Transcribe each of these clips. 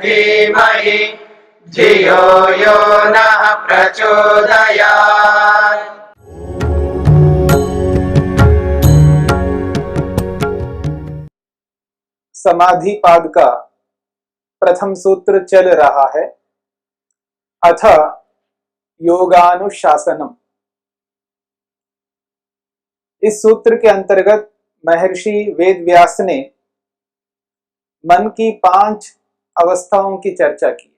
धीमहि धियो यो नः प्रचोदयात्। समाधि पाद का प्रथम सूत्र चल रहा है, अथ योगानुशासनम। इस सूत्र के अंतर्गत महर्षि वेदव्यास ने मन की 5 अवस्थाओं की चर्चा की।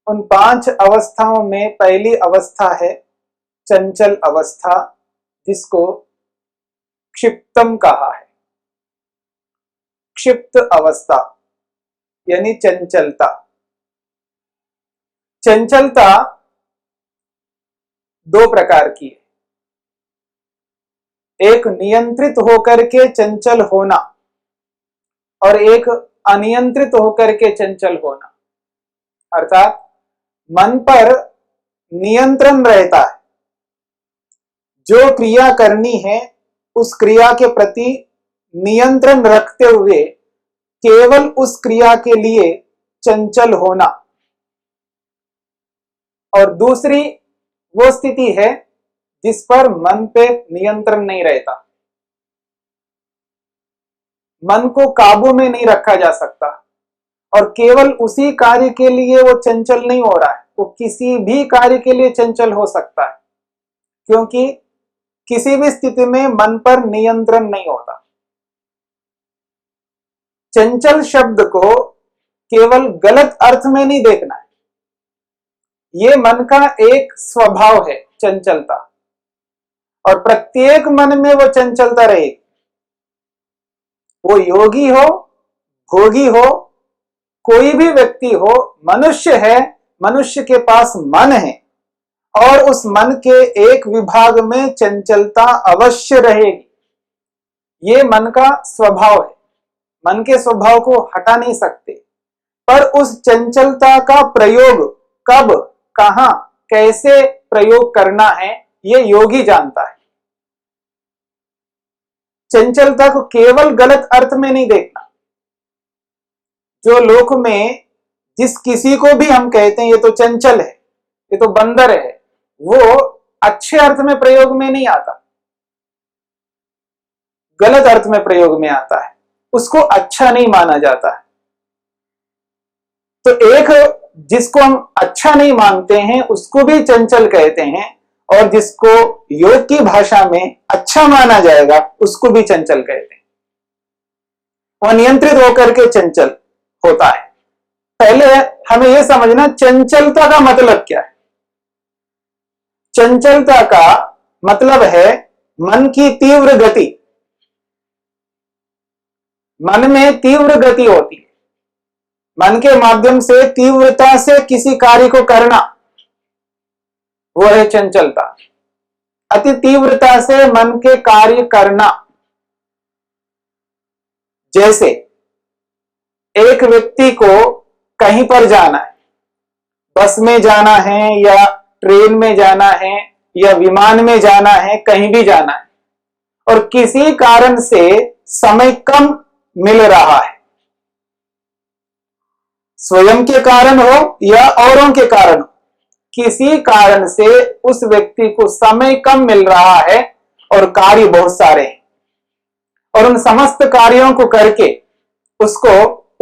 उन 5 अवस्थाओं में पहली अवस्था है चंचल अवस्था, जिसको क्षिप्तम कहा है। क्षिप्त अवस्था यानी चंचलता। चंचलता 2 प्रकार की है, एक नियंत्रित होकर के चंचल होना और एक अनियंत्रित होकर के चंचल होना। अर्थात मन पर नियंत्रण रहता है, जो क्रिया करनी है उस क्रिया के प्रति नियंत्रण रखते हुए केवल उस क्रिया के लिए चंचल होना। और दूसरी वो स्थिति है जिस पर मन पे नियंत्रण नहीं रहता, मन को काबू में नहीं रखा जा सकता और केवल उसी कार्य के लिए वो चंचल नहीं हो रहा है, वो किसी भी कार्य के लिए चंचल हो सकता है, क्योंकि किसी भी स्थिति में मन पर नियंत्रण नहीं होता। चंचल शब्द को केवल गलत अर्थ में नहीं देखना है, ये मन का एक स्वभाव है चंचलता, और प्रत्येक मन में वो चंचलता रहेगी। वो योगी हो, भोगी हो, कोई भी व्यक्ति हो, मनुष्य है, मनुष्य के पास मन है और उस मन के एक विभाग में चंचलता अवश्य रहेगी। ये मन का स्वभाव है, मन के स्वभाव को हटा नहीं सकते। पर उस चंचलता का प्रयोग कब, कहां, कैसे प्रयोग करना है, ये योगी जानता है। चंचलता को केवल गलत अर्थ में नहीं देखना। जो लोक में जिस किसी को भी हम कहते हैं ये तो चंचल है, ये तो बंदर है, वो अच्छे अर्थ में प्रयोग में नहीं आता, गलत अर्थ में प्रयोग में आता है, उसको अच्छा नहीं माना जाता है। तो एक जिसको हम अच्छा नहीं मानते हैं उसको भी चंचल कहते हैं, और जिसको योग की भाषा में अच्छा माना जाएगा उसको भी चंचल कहते हैं। वह नियंत्रित होकर के चंचल होता है। पहले हमें यह समझना चंचलता का मतलब क्या है। चंचलता का मतलब है मन की तीव्र गति। मन में तीव्र गति होती है, मन के माध्यम से तीव्रता से किसी कार्य को करना, वो है चंचलता। अति तीव्रता से मन के कार्य करना। जैसे एक व्यक्ति को कहीं पर जाना है, बस में जाना है या ट्रेन में जाना है या विमान में जाना है, कहीं भी जाना है, और किसी कारण से समय कम मिल रहा है, स्वयं के कारण हो या औरों के कारण हो, किसी कारण से उस व्यक्ति को समय कम मिल रहा है और कार्य बहुत सारे हैं, और उन समस्त कार्यों को करके उसको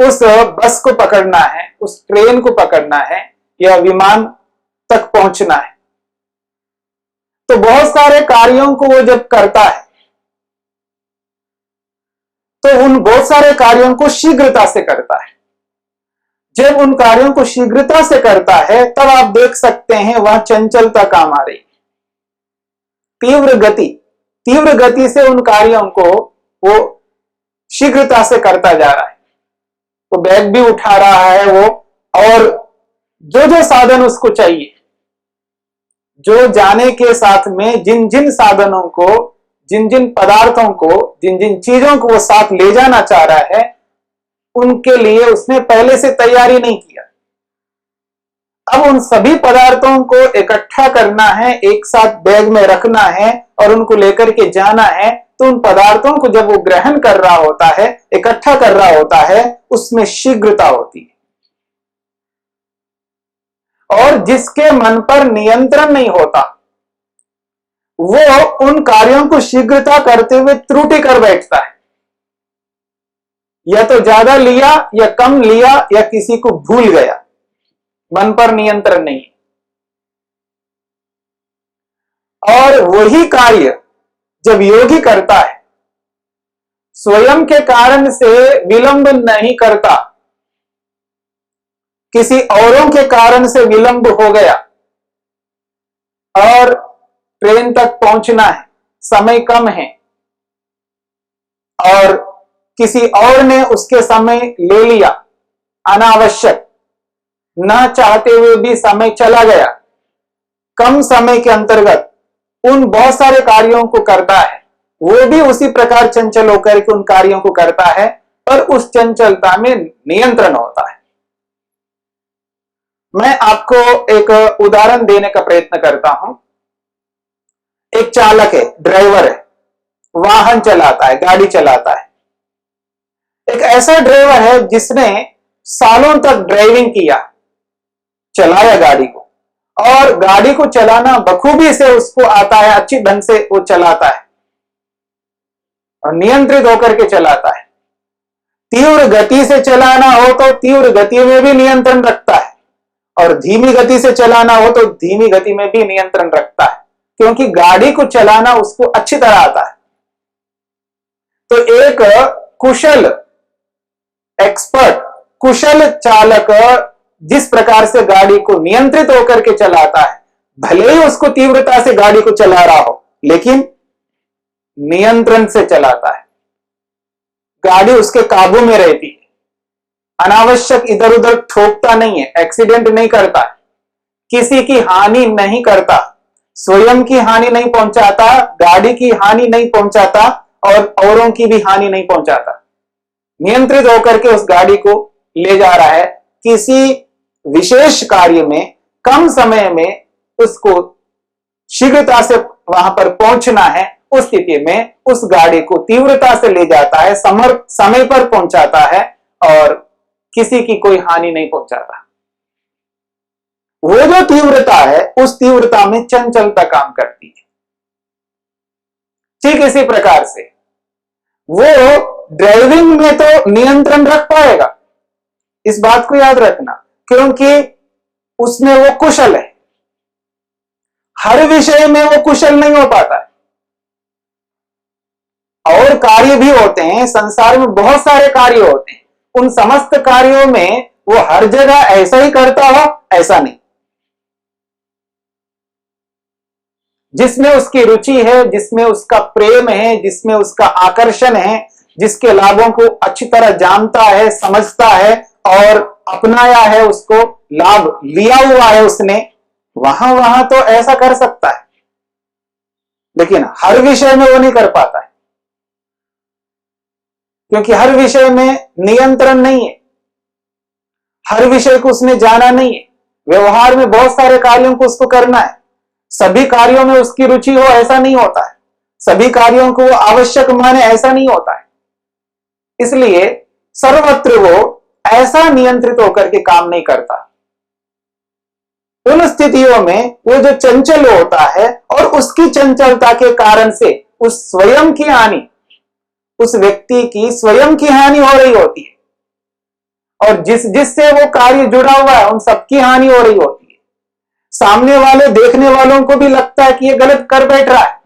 उस बस को पकड़ना है, उस ट्रेन को पकड़ना है या विमान तक पहुंचना है। तो बहुत सारे कार्यों को वो जब करता है तो उन बहुत सारे कार्यों को शीघ्रता से करता है। जब उन कार्यों को शीघ्रता से करता है तब आप देख सकते हैं वह चंचलता काम आ रही। तीव्र गति से उन कार्यों को वो शीघ्रता से करता जा रहा है। वो बैग भी उठा रहा है वो, और जो जो साधन उसको चाहिए, जो जाने के साथ में जिन जिन साधनों को, जिन जिन पदार्थों को, जिन जिन चीजों को वो साथ ले जाना चाह रहा है, उनके लिए उसने पहले से तैयारी नहीं किया। अब उन सभी पदार्थों को इकट्ठा करना है, एक साथ बैग में रखना है और उनको लेकर के जाना है, तो उन पदार्थों को जब वो ग्रहण कर रहा होता है, इकट्ठा कर रहा होता है, उसमें शीघ्रता होती है। और जिसके मन पर नियंत्रण नहीं होता, वो उन कार्यों को शीघ्रता करते हुए त्रुटि कर बैठता है। या तो ज्यादा लिया या कम लिया या किसी को भूल गया, मन पर नियंत्रण नहीं। और वही कार्य जब योगी करता है, स्वयं के कारण से विलंब नहीं करता, किसी औरों के कारण से विलंब हो गया और ट्रेन तक पहुंचना है, समय कम है और किसी और ने उसके समय ले लिया अनावश्यक, ना चाहते हुए भी समय चला गया, कम समय के अंतर्गत उन बहुत सारे कार्यों को करता है, वो भी उसी प्रकार चंचल होकर के उन कार्यों को करता है, पर उस चंचलता में नियंत्रण होता है। मैं आपको एक उदाहरण देने का प्रयत्न करता हूं। एक चालक है, ड्राइवर है, वाहन चलाता है, गाड़ी चलाता है। एक ऐसा ड्राइवर है जिसने सालों तक ड्राइविंग किया, चलाया गाड़ी को, और गाड़ी को चलाना बखूबी से उसको आता है, अच्छी ढंग से वो चलाता है और नियंत्रित होकर के चलाता है। तीव्र गति से चलाना हो तो तीव्र गति में भी नियंत्रण रखता है, और धीमी गति से चलाना हो तो धीमी गति में भी नियंत्रण रखता है, क्योंकि गाड़ी को चलाना उसको अच्छी तरह आता है। तो एक कुशल एक्सपर्ट, कुशल चालक जिस प्रकार से गाड़ी को नियंत्रित होकर के चलाता है, भले ही उसको तीव्रता से गाड़ी को चला रहा हो, लेकिन नियंत्रण से चलाता है, गाड़ी उसके काबू में रहती है, अनावश्यक इधर उधर ठोकता नहीं है, एक्सीडेंट नहीं करता, किसी की हानि नहीं करता, स्वयं की हानि नहीं पहुंचाता, गाड़ी की हानि नहीं पहुंचाता और औरों की भी हानि नहीं पहुंचाता। नियंत्रित होकर के उस गाड़ी को ले जा रहा है, किसी विशेष कार्य में कम समय में उसको शीघ्रता से वहां पर पहुंचना है, उस स्थिति में उस गाड़ी को तीव्रता से ले जाता है, समय पर पहुंचाता है और किसी की कोई हानि नहीं पहुंचाता। वो जो तीव्रता है, उस तीव्रता में चंचलता काम करती है। ठीक इसी प्रकार से वो ड्राइविंग में तो नियंत्रण रख पाएगा, इस बात को याद रखना, क्योंकि उसमें वो कुशल है। हर विषय में वो कुशल नहीं हो पाता है। और कार्य भी होते हैं, संसार में बहुत सारे कार्य होते हैं, उन समस्त कार्यों में वो हर जगह ऐसा ही करता हो ऐसा नहीं। जिसमें उसकी रुचि है, जिसमें उसका प्रेम है, जिसमें उसका आकर्षण है, जिसके लाभों को अच्छी तरह जानता है, समझता है और अपनाया है, उसको लाभ लिया हुआ है उसने, वहां वहां तो ऐसा कर सकता है, लेकिन हर विषय में वो नहीं कर पाता है, क्योंकि हर विषय में नियंत्रण नहीं है, हर विषय को उसने जाना नहीं है। व्यवहार में बहुत सारे कार्यों को उसको करना है, सभी कार्यों में उसकी रुचि हो ऐसा नहीं होता है, सभी कार्यों को वो आवश्यक माने ऐसा नहीं होता है। इसलिए सर्वत्र वो ऐसा नियंत्रित होकर के काम नहीं करता। उन स्थितियों में वो जो चंचल होता है और उसकी चंचलता के कारण से उस स्वयं की हानि, उस व्यक्ति की स्वयं की हानि हो रही होती है, और जिससे वो कार्य जुड़ा हुआ है उन सबकी हानि हो रही होती है। सामने वाले देखने वालों को भी लगता है कि ये गलत कर बैठ रहा है,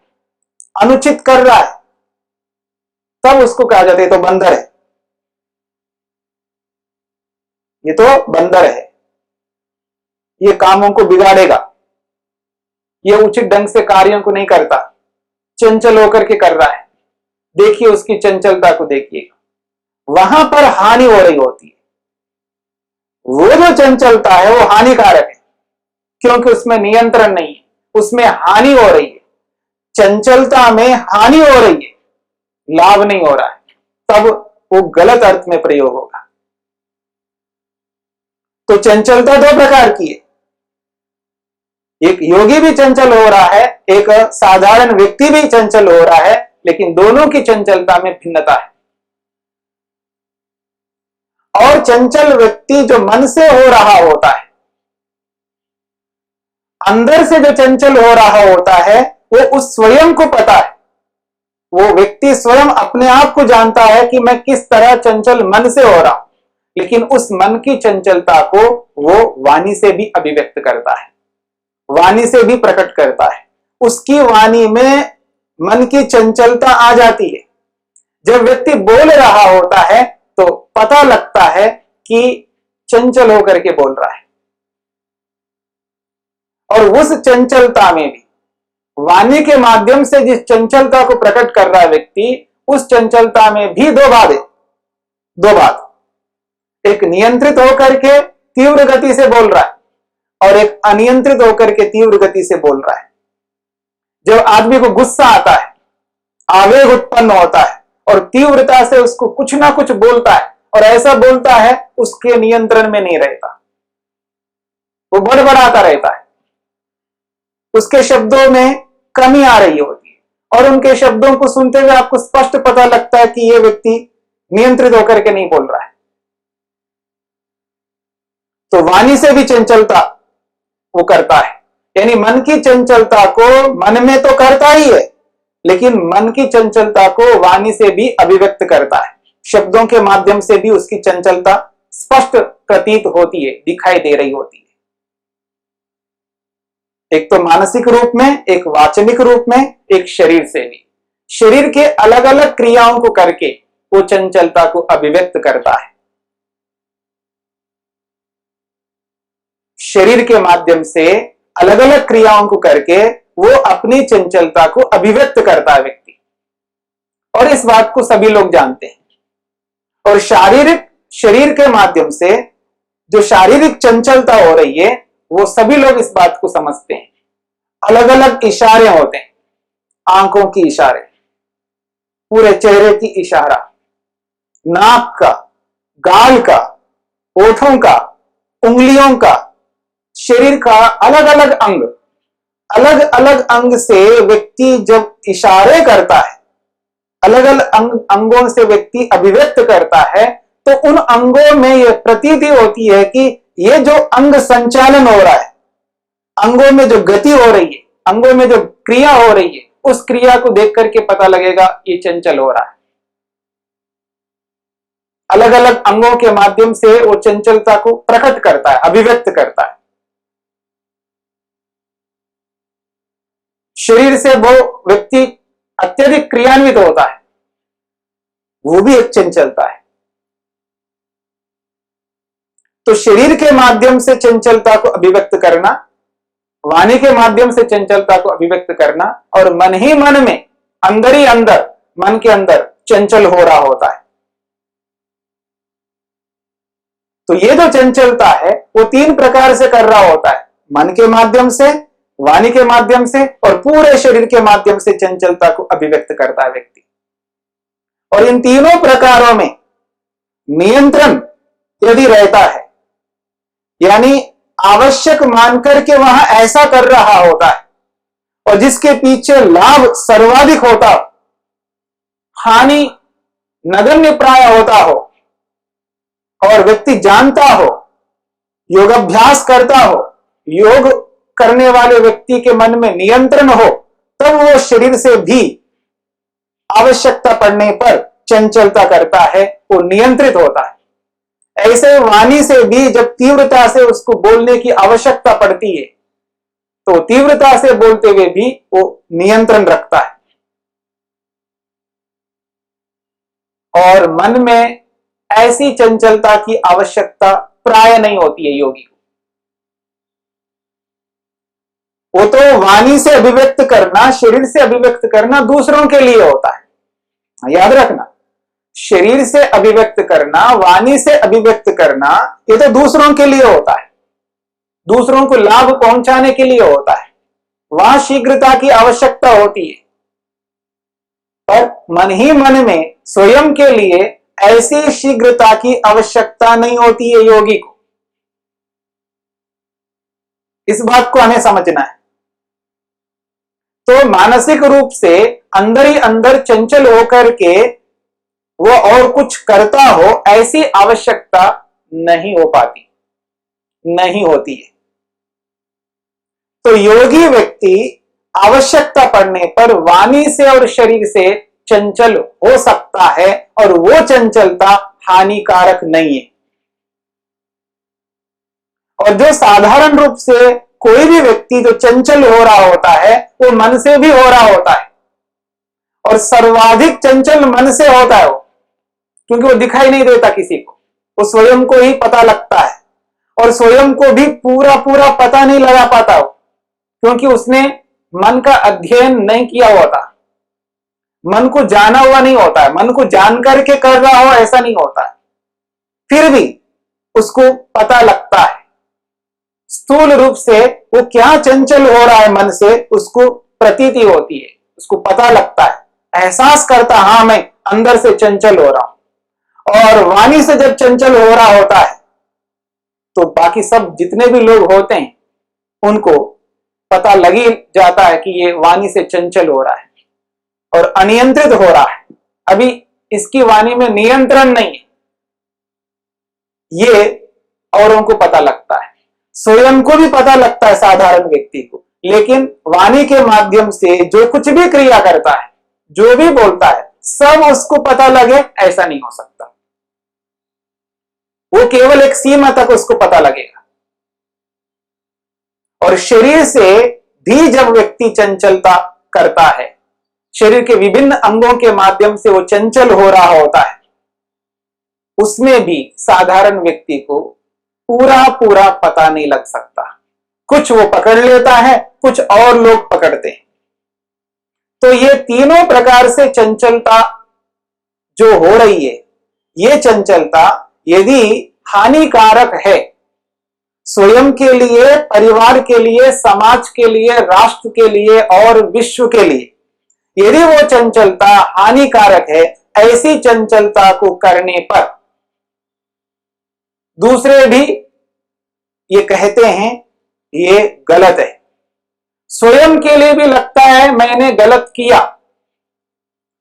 अनुचित कर रहा है, तब उसको कहा जाता है तो बंदर है, ये तो बंदर है, ये कामों को बिगाड़ेगा, ये उचित ढंग से कार्यों को नहीं करता, चंचल होकर के कर रहा है, देखिए उसकी चंचलता को देखिएगा, वहां पर हानि हो रही होती है। वो जो चंचलता है वो हानिकारक है, क्योंकि उसमें नियंत्रण नहीं है, उसमें हानि हो रही है। चंचलता में हानि हो रही है, लाभ नहीं हो रहा है, तब वो गलत अर्थ में प्रयोग होगा। तो चंचलता दो प्रकार की है, एक योगी भी चंचल हो रहा है, एक साधारण व्यक्ति भी चंचल हो रहा है, लेकिन दोनों की चंचलता में भिन्नता है। और चंचल व्यक्ति जो मन से हो रहा होता है, अंदर से जो चंचल हो रहा होता है, वो उस स्वयं को पता है। वो व्यक्ति स्वयं अपने आप को जानता है कि मैं किस तरह चंचल मन से हो रहा हूं, लेकिन उस मन की चंचलता को वो वाणी से भी अभिव्यक्त करता है, वाणी से भी प्रकट करता है। उसकी वाणी में मन की चंचलता आ जाती है। जब व्यक्ति बोल रहा होता है तो पता लगता है कि चंचल होकर के बोल रहा है, और उस चंचलता में भी वाणी के माध्यम से जिस चंचलता को प्रकट कर रहा है व्यक्ति, उस चंचलता में भी दो बात, एक नियंत्रित होकर के तीव्र गति से बोल रहा है और एक अनियंत्रित होकर के तीव्र गति से बोल रहा है। जब आदमी को गुस्सा आता है, आवेग उत्पन्न होता है और तीव्रता से उसको कुछ ना कुछ बोलता है, और ऐसा बोलता है उसके नियंत्रण में नहीं रहता, वो बड़बड़ाता रहता है, उसके शब्दों में कमी आ रही होती है, और उनके शब्दों को सुनते हुए आपको स्पष्ट पता लगता है कि ये व्यक्ति नियंत्रित होकर के नहीं बोल रहा है। तो वाणी से भी चंचलता वो करता है, यानी मन की चंचलता को मन में तो करता ही है, लेकिन मन की चंचलता को वाणी से भी अभिव्यक्त करता है। शब्दों के माध्यम से भी उसकी चंचलता स्पष्ट प्रतीत होती है, दिखाई दे रही होती है। एक तो मानसिक रूप में, एक वाचनिक रूप में, एक शरीर से भी। शरीर के अलग अलग क्रियाओं को करके वो चंचलता को अभिव्यक्त करता है। शरीर के माध्यम से अलग अलग क्रियाओं को करके वो अपनी चंचलता को अभिव्यक्त करता है व्यक्ति, और इस बात को सभी लोग जानते हैं। और शारीरिक शरीर के माध्यम से जो शारीरिक चंचलता हो रही है, वो सभी लोग इस बात को समझते हैं। अलग अलग इशारे होते हैं, आंखों की इशारे, पूरे चेहरे की इशारा, नाक का, गाल का, होठों का, उंगलियों का, शरीर का अलग अलग अंग से व्यक्ति जब इशारे करता है, अलग अलग अंगों से व्यक्ति अभिव्यक्त करता है, तो उन अंगों में यह प्रतीति होती है कि ये जो अंग संचालन हो रहा है, अंगों में जो गति हो रही है, अंगों में जो क्रिया हो रही है, उस क्रिया को देख करके पता लगेगा ये चंचल हो रहा है। अलग अलग अंगों के माध्यम से वो चंचलता को प्रकट करता है, अभिव्यक्त करता है। शरीर से वो व्यक्ति अत्यधिक क्रियान्वित होता है, वो भी एक चंचलता है। तो शरीर के माध्यम से चंचलता को अभिव्यक्त करना, वाणी के माध्यम से चंचलता को अभिव्यक्त करना, और मन ही मन में, अंदर ही अंदर, मन के अंदर चंचल हो रहा होता है। तो ये जो चंचलता है वो तीन प्रकार से कर रहा होता है, मन के माध्यम से, वाणी के माध्यम से, और पूरे शरीर के माध्यम से चंचलता को अभिव्यक्त करता है व्यक्ति। और इन तीनों प्रकारों में नियंत्रण यदि रहता है, यानी आवश्यक मानकर के वहां ऐसा कर रहा होता है, और जिसके पीछे लाभ सर्वाधिक होता हो, हानि नगण्य प्राय होता हो, और व्यक्ति जानता हो, योगाभ्यास करता हो, योग करने वाले व्यक्ति के मन में नियंत्रण हो, तब वो शरीर से भी आवश्यकता पड़ने पर चंचलता करता है, वो नियंत्रित होता है। ऐसे वाणी से भी जब तीव्रता से उसको बोलने की आवश्यकता पड़ती है, तो तीव्रता से बोलते हुए भी वो नियंत्रण रखता है। और मन में ऐसी चंचलता की आवश्यकता प्राय नहीं होती है योगी को। वो तो वाणी से अभिव्यक्त करना, शरीर से अभिव्यक्त करना दूसरों के लिए होता है, याद रखना। शरीर से अभिव्यक्त करना, वाणी से अभिव्यक्त करना, ये तो दूसरों के लिए होता है, दूसरों को लाभ पहुंचाने के लिए होता है, वहां शीघ्रता की आवश्यकता होती है। पर मन ही मन में स्वयं के लिए ऐसी शीघ्रता की आवश्यकता नहीं होती है योगी को। इस बात को हमें समझना है। तो मानसिक रूप से अंदर ही अंदर चंचल होकर के वो और कुछ करता हो, ऐसी आवश्यकता नहीं हो पाती, नहीं होती है। तो योगी व्यक्ति आवश्यकता पड़ने पर वाणी से और शरीर से चंचल हो सकता है, और वो चंचलता हानिकारक नहीं है। और जो साधारण रूप से कोई भी व्यक्ति जो चंचल हो रहा होता है, वो मन से भी हो रहा होता है, और सर्वाधिक चंचल मन से होता है वो, क्योंकि वो दिखाई नहीं देता किसी को, वो स्वयं को ही पता लगता है, और स्वयं को भी पूरा पूरा पता नहीं लगा पाता वो, क्योंकि उसने मन का अध्ययन नहीं किया होता, मन को जाना हुआ नहीं होता है, मन को जान करके कर रहा हो ऐसा नहीं होता है, फिर भी उसको पता लगता है। स्थूल रूप से वो क्या चंचल हो रहा है मन से, उसको प्रतीति होती है, उसको पता लगता है, एहसास करता, हाँ मैं अंदर से चंचल हो रहा हूं। और वाणी से जब चंचल हो रहा होता है तो बाकी सब जितने भी लोग होते हैं उनको पता लग ही जाता है कि ये वाणी से चंचल हो रहा है और अनियंत्रित हो रहा है, अभी इसकी वाणी में नियंत्रण नहीं है, ये औरों को पता लगता है, स्वयं को भी पता लगता है साधारण व्यक्ति को। लेकिन वाणी के माध्यम से जो कुछ भी क्रिया करता है, जो भी बोलता है, सब उसको पता लगे ऐसा नहीं हो सकता। वो केवल एक सीमा तक उसको पता लगेगा। और शरीर से भी जब व्यक्ति चंचलता करता है, शरीर के विभिन्न अंगों के माध्यम से वो चंचल हो रहा होता है, उसमें भी साधारण व्यक्ति को पूरा पूरा पता नहीं लग सकता, कुछ वो पकड़ लेता है, कुछ और लोग पकड़ते हैं। तो ये तीनों प्रकार से चंचलता जो हो रही है, ये चंचलता यदि हानिकारक है स्वयं के लिए, परिवार के लिए, समाज के लिए, राष्ट्र के लिए और विश्व के लिए, यदि वो चंचलता हानिकारक है, ऐसी चंचलता को करने पर दूसरे भी ये कहते हैं ये गलत है, स्वयं के लिए भी लगता है मैंने गलत किया।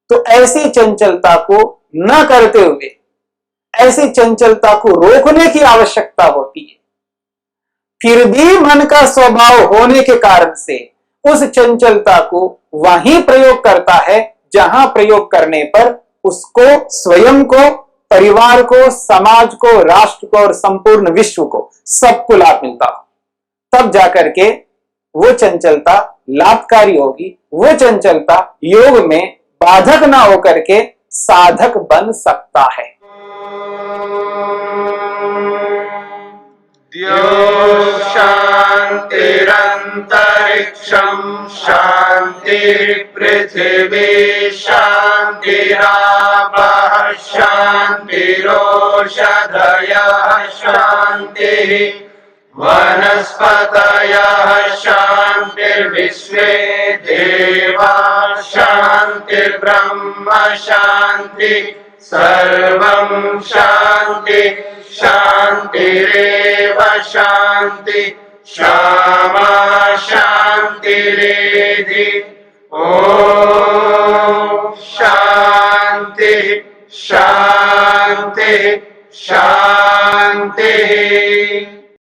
तो ऐसी चंचलता को न करते हुए ऐसी चंचलता को रोकने की आवश्यकता होती है। फिर भी मन का स्वभाव होने के कारण से उस चंचलता को वहीं प्रयोग करता है जहां प्रयोग करने पर उसको, स्वयं को, परिवार को, समाज को, राष्ट्र को और संपूर्ण विश्व को, सबको लाभ मिलता हो, तब जाकर के वो चंचलता लाभकारी होगी, वो चंचलता योग में बाधक ना होकर के साधक बन सकता है। द्यौः शान्तिरन्तरिक्षं शान्तिर्पृथिवी शान्तिरापः शान्तिरोषधयः शान्तिः वनस्पतयः शान्तिर्विश्वे देवाः शान्तिर्ब्रह्म शान्ति सर्वं शान्ति शान्तिरेव शान्ति क्षमा शान्तिरेधि। ॐ शान्ति शान्ति शान्तिः।